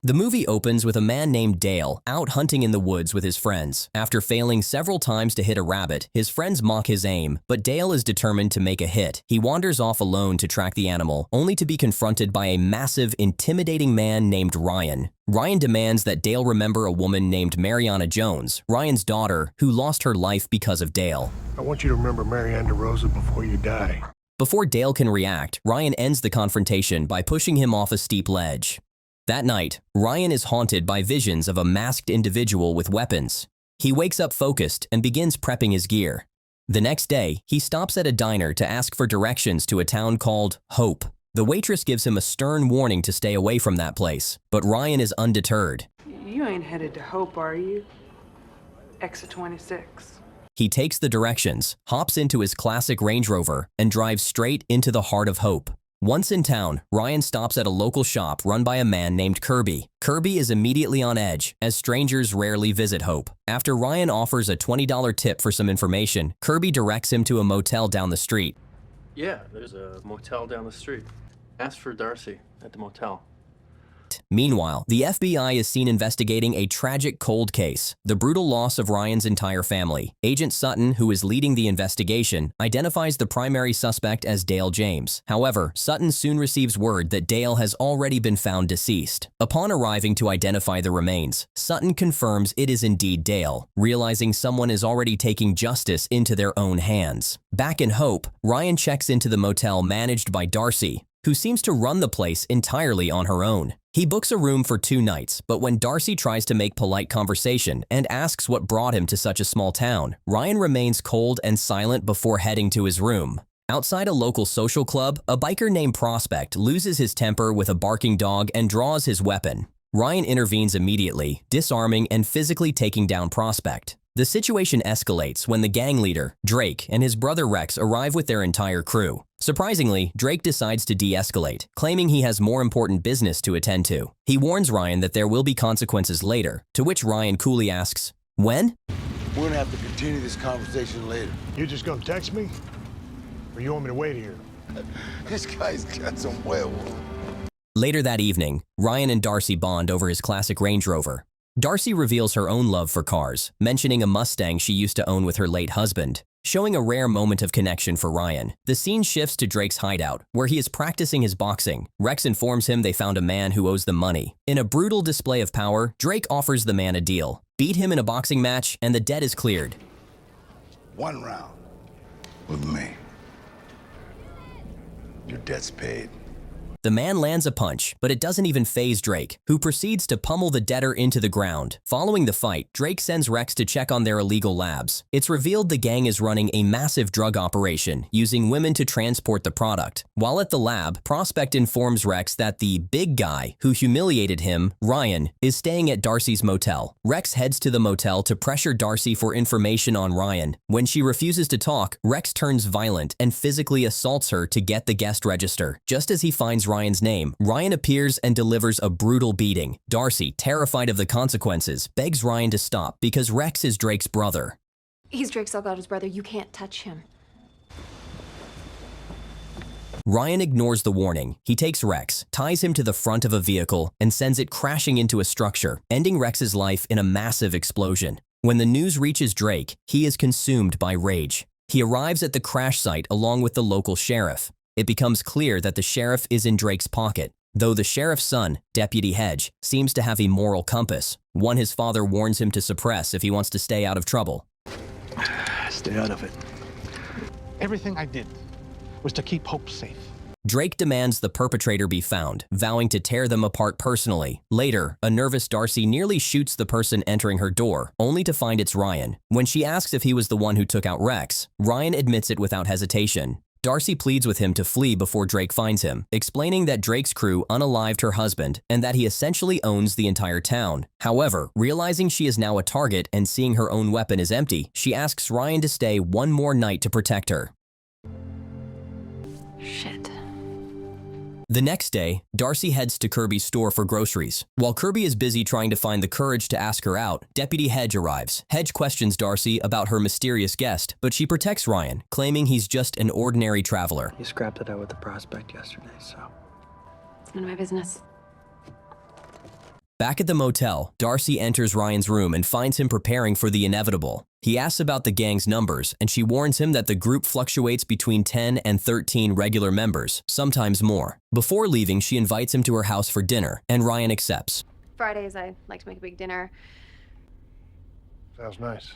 The movie opens with a man named Dale out hunting in the woods with his friends. After failing several times to hit a rabbit, his friends mock his aim, but Dale is determined to make a hit. He wanders off alone to track the animal, only to be confronted by a massive, intimidating man named Ryan. Ryan demands that Dale remember a woman named Mariana Jones, Ryan's daughter, who lost her life because of Dale. I want you to remember Mariana Rosa before you die. Before Dale can react, Ryan ends the confrontation by pushing him off a steep ledge. That night, Ryan is haunted by visions of a masked individual with weapons. He wakes up focused and begins prepping his gear. The next day, he stops at a diner to ask for directions to a town called Hope. The waitress gives him a stern warning to stay away from that place, but Ryan is undeterred. You ain't headed to Hope, are you? Exit 26. He takes the directions, hops into his classic Range Rover, and drives straight into the heart of Hope. Once in town, Ryan stops at a local shop run by a man named Kirby. Kirby is immediately on edge, as strangers rarely visit Hope. After Ryan offers a $20 tip for some information, Kirby directs him to a motel down the street. Yeah, there's a motel down the street. Ask for Darcy at the motel. Meanwhile, the FBI is seen investigating a tragic cold case, the brutal loss of Ryan's entire family. Agent Sutton, who is leading the investigation, identifies the primary suspect as Dale James. However, Sutton soon receives word that Dale has already been found deceased. Upon arriving to identify the remains, Sutton confirms it is indeed Dale, realizing someone is already taking justice into their own hands. Back in Hope, Ryan checks into the motel managed by Darcy, who seems to run the place entirely on her own. He books a room for 2 nights, but when Darcy tries to make polite conversation and asks what brought him to such a small town, Ryan remains cold and silent before heading to his room. Outside a local social club, a biker named Prospect loses his temper with a barking dog and draws his weapon. Ryan intervenes immediately, disarming and physically taking down Prospect. The situation escalates when the gang leader, Drake, and his brother Rex arrive with their entire crew. Surprisingly, Drake decides to de-escalate, claiming he has more important business to attend to. He warns Ryan that there will be consequences later, to which Ryan coolly asks, "When?" We're gonna have to continue this conversation later. You just gonna text me? Or you want me to wait here? This guy's got some werewolf. Later that evening, Ryan and Darcy bond over his classic Range Rover. Darcy reveals her own love for cars, mentioning a Mustang she used to own with her late husband, showing a rare moment of connection for Ryan. The scene shifts to Drake's hideout, where he is practicing his boxing. Rex informs him they found a man who owes them money. In a brutal display of power, Drake offers the man a deal. Beat him in a boxing match, and the debt is cleared. 1 round with me. Your debt's paid. The man lands a punch, but it doesn't even faze Drake, who proceeds to pummel the debtor into the ground. Following the fight, Drake sends Rex to check on their illegal labs. It's revealed the gang is running a massive drug operation, using women to transport the product. While at the lab, Prospect informs Rex that the big guy who humiliated him, Ryan, is staying at Darcy's motel. Rex heads to the motel to pressure Darcy for information on Ryan. When she refuses to talk, Rex turns violent and physically assaults her to get the guest register. Just as he finds Ryan's name, Ryan appears and delivers a brutal beating. Darcy, terrified of the consequences, begs Ryan to stop because Rex is Drake's brother. He's Drake Salgado's brother. You can't touch him. Ryan ignores the warning. He takes Rex, ties him to the front of a vehicle, and sends it crashing into a structure, ending Rex's life in a massive explosion. When the news reaches Drake, he is consumed by rage. He arrives at the crash site along with the local sheriff. It becomes clear that the sheriff is in Drake's pocket, though the sheriff's son, Deputy Hedge, seems to have a moral compass, one his father warns him to suppress if he wants to stay out of trouble. Stay out of it. Everything I did was to keep Hope safe. Drake demands the perpetrator be found, vowing to tear them apart personally. Later, a nervous Darcy nearly shoots the person entering her door, only to find it's Ryan. When she asks if he was the one who took out Rex, Ryan admits it without hesitation. Darcy pleads with him to flee before Drake finds him, explaining that Drake's crew unalived her husband and that he essentially owns the entire town. However, realizing she is now a target and seeing her own weapon is empty, she asks Ryan to stay 1 more night to protect her. Shit. The next day, Darcy heads to Kirby's store for groceries. While Kirby is busy trying to find the courage to ask her out, Deputy Hedge arrives. Hedge questions Darcy about her mysterious guest, but she protects Ryan, claiming he's just an ordinary traveler. You scrapped it out with the Prospect yesterday, so... It's none of my business. Back at the motel, Darcy enters Ryan's room and finds him preparing for the inevitable. He asks about the gang's numbers, and she warns him that the group fluctuates between 10 and 13 regular members, sometimes more. Before leaving, she invites him to her house for dinner, and Ryan accepts. Fridays, I like to make a big dinner. Sounds nice.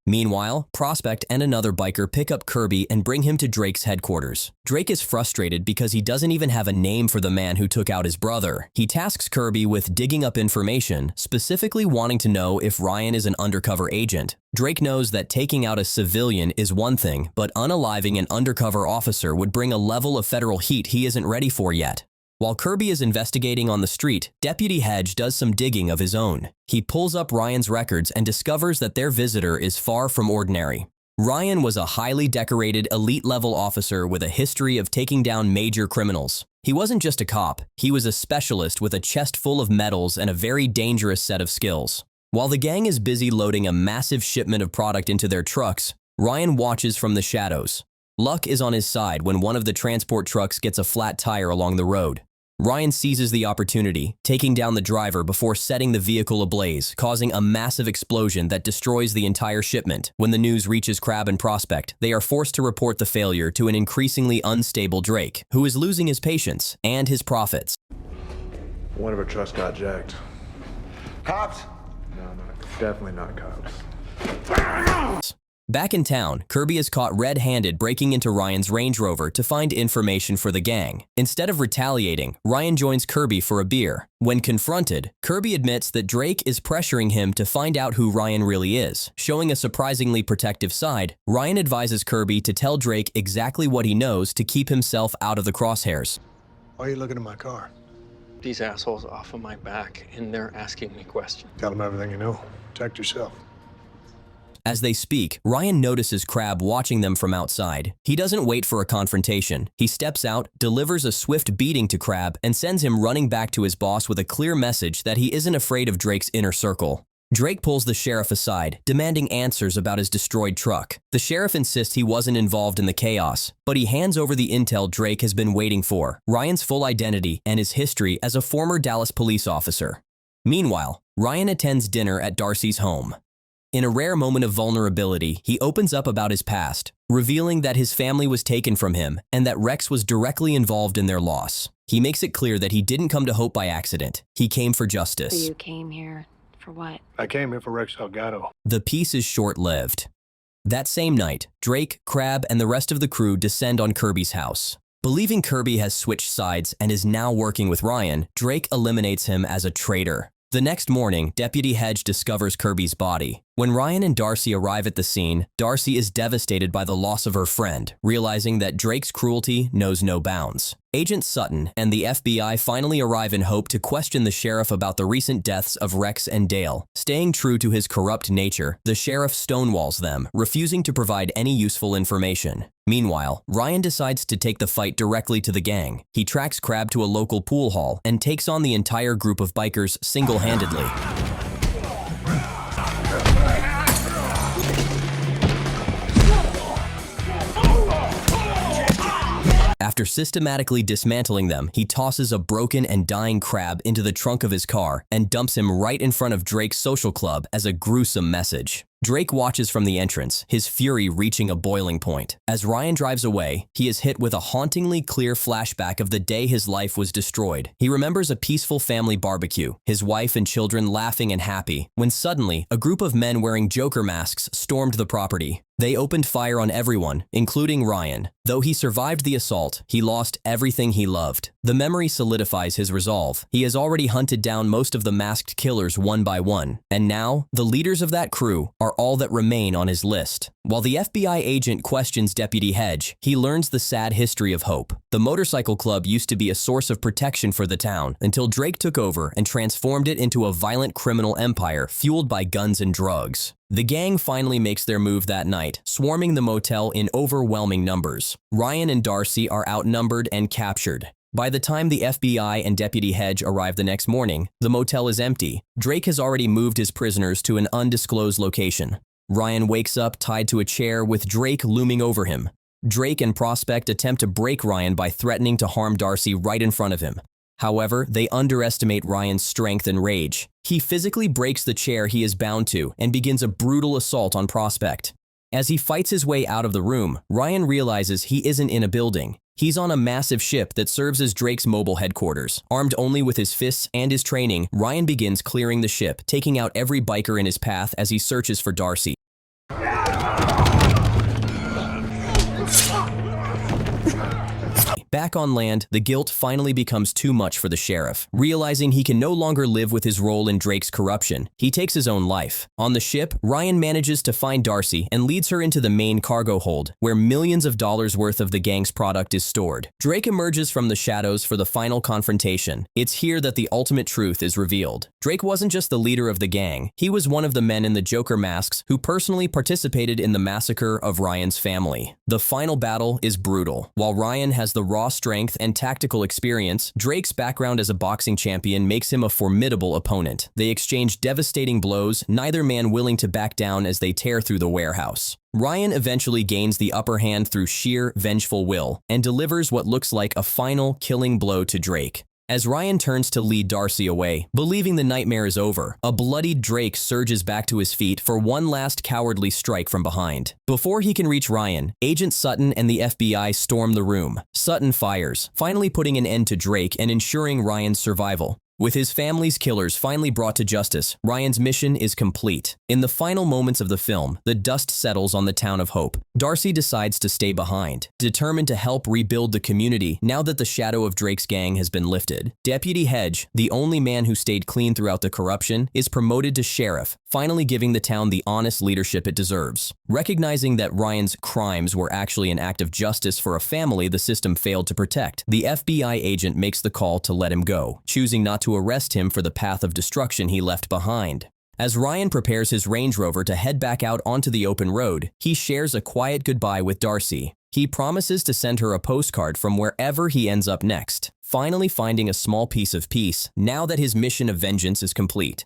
Meanwhile, Prospect and another biker pick up Kirby and bring him to Drake's headquarters. Drake is frustrated because he doesn't even have a name for the man who took out his brother. He tasks Kirby with digging up information, specifically wanting to know if Ryan is an undercover agent. Drake knows that taking out a civilian is one thing, but unaliving an undercover officer would bring a level of federal heat he isn't ready for yet. While Kirby is investigating on the street, Deputy Hedge does some digging of his own. He pulls up Ryan's records and discovers that their visitor is far from ordinary. Ryan was a highly decorated elite-level officer with a history of taking down major criminals. He wasn't just a cop, he was a specialist with a chest full of medals and a very dangerous set of skills. While the gang is busy loading a massive shipment of product into their trucks, Ryan watches from the shadows. Luck is on his side when one of the transport trucks gets a flat tire along the road. Ryan seizes the opportunity, taking down the driver before setting the vehicle ablaze, causing a massive explosion that destroys the entire shipment. When the news reaches Crab and Prospect, they are forced to report the failure to an increasingly unstable Drake, who is losing his patience and his profits. One of our trucks got jacked. Cops? No, definitely not cops. Back in town, Kirby is caught red-handed breaking into Ryan's Range Rover to find information for the gang. Instead of retaliating, Ryan joins Kirby for a beer. When confronted, Kirby admits that Drake is pressuring him to find out who Ryan really is. Showing a surprisingly protective side, Ryan advises Kirby to tell Drake exactly what he knows to keep himself out of the crosshairs. Why are you looking at my car? These assholes off of my back, and they're asking me questions. Tell them everything you know. Protect yourself. As they speak, Ryan notices Crab watching them from outside. He doesn't wait for a confrontation. He steps out, delivers a swift beating to Crab, and sends him running back to his boss with a clear message that he isn't afraid of Drake's inner circle. Drake pulls the sheriff aside, demanding answers about his destroyed truck. The sheriff insists he wasn't involved in the chaos, but he hands over the intel Drake has been waiting for, Ryan's full identity and his history as a former Dallas police officer. Meanwhile, Ryan attends dinner at Darcy's home. In a rare moment of vulnerability, he opens up about his past, revealing that his family was taken from him and that Rex was directly involved in their loss. He makes it clear that he didn't come to Hope by accident. He came for justice. So you came here for what? I came here for Rex Delgado. The peace is short-lived. That same night, Drake, Crab, and the rest of the crew descend on Kirby's house. Believing Kirby has switched sides and is now working with Ryan, Drake eliminates him as a traitor. The next morning, Deputy Hedge discovers Kirby's body. When Ryan and Darcy arrive at the scene, Darcy is devastated by the loss of her friend, realizing that Drake's cruelty knows no bounds. Agent Sutton and the FBI finally arrive in Hope to question the sheriff about the recent deaths of Rex and Dale. Staying true to his corrupt nature, the sheriff stonewalls them, refusing to provide any useful information. Meanwhile, Ryan decides to take the fight directly to the gang. He tracks Crab to a local pool hall and takes on the entire group of bikers single-handedly. After systematically dismantling them, he tosses a broken and dying Crab into the trunk of his car and dumps him right in front of Drake's social club as a gruesome message. Drake watches from the entrance, his fury reaching a boiling point. As Ryan drives away, he is hit with a hauntingly clear flashback of the day his life was destroyed. He remembers a peaceful family barbecue, his wife and children laughing and happy, when suddenly, a group of men wearing Joker masks stormed the property. They opened fire on everyone, including Ryan. Though he survived the assault, he lost everything he loved. The memory solidifies his resolve. He has already hunted down most of the masked killers one by one, and now, the leaders of that crew are all that remain on his list. While the FBI agent questions Deputy Hedge, he learns the sad history of Hope. The motorcycle club used to be a source of protection for the town until Drake took over and transformed it into a violent criminal empire fueled by guns and drugs. The gang finally makes their move that night, swarming the motel in overwhelming numbers. Ryan and Darcy are outnumbered and captured. By the time the FBI and Deputy Hedge arrive the next morning, the motel is empty. Drake has already moved his prisoners to an undisclosed location. Ryan wakes up tied to a chair with Drake looming over him. Drake and Prospect attempt to break Ryan by threatening to harm Darcy right in front of him. However, they underestimate Ryan's strength and rage. He physically breaks the chair he is bound to and begins a brutal assault on Prospect. As he fights his way out of the room, Ryan realizes he isn't in a building. He's on a massive ship that serves as Drake's mobile headquarters. Armed only with his fists and his training, Ryan begins clearing the ship, taking out every biker in his path as he searches for Darcy. Back on land, the guilt finally becomes too much for the sheriff. Realizing he can no longer live with his role in Drake's corruption, he takes his own life. On the ship, Ryan manages to find Darcy and leads her into the main cargo hold, where millions of dollars worth of the gang's product is stored. Drake emerges from the shadows for the final confrontation. It's here that the ultimate truth is revealed. Drake wasn't just the leader of the gang, he was one of the men in the Joker masks who personally participated in the massacre of Ryan's family. The final battle is brutal. While Ryan has the raw strength and tactical experience, Drake's background as a boxing champion makes him a formidable opponent. They exchange devastating blows, neither man willing to back down as they tear through the warehouse. Ryan eventually gains the upper hand through sheer vengeful will and delivers what looks like a final killing blow to Drake. As Ryan turns to lead Darcy away, believing the nightmare is over, a bloodied Drake surges back to his feet for one last cowardly strike from behind. Before he can reach Ryan, Agent Sutton and the FBI storm the room. Sutton fires, finally putting an end to Drake and ensuring Ryan's survival. With his family's killers finally brought to justice, Ryan's mission is complete. In the final moments of the film, the dust settles on the town of Hope. Darcy decides to stay behind, determined to help rebuild the community now that the shadow of Drake's gang has been lifted. Deputy Hedge, the only man who stayed clean throughout the corruption, is promoted to sheriff, finally giving the town the honest leadership it deserves. Recognizing that Ryan's crimes were actually an act of justice for a family the system failed to protect, the FBI agent makes the call to let him go, choosing not to arrest him for the path of destruction he left behind. As Ryan prepares his Range Rover to head back out onto the open road, he shares a quiet goodbye with Darcy. He promises to send her a postcard from wherever he ends up next, finally finding a small piece of peace now that his mission of vengeance is complete.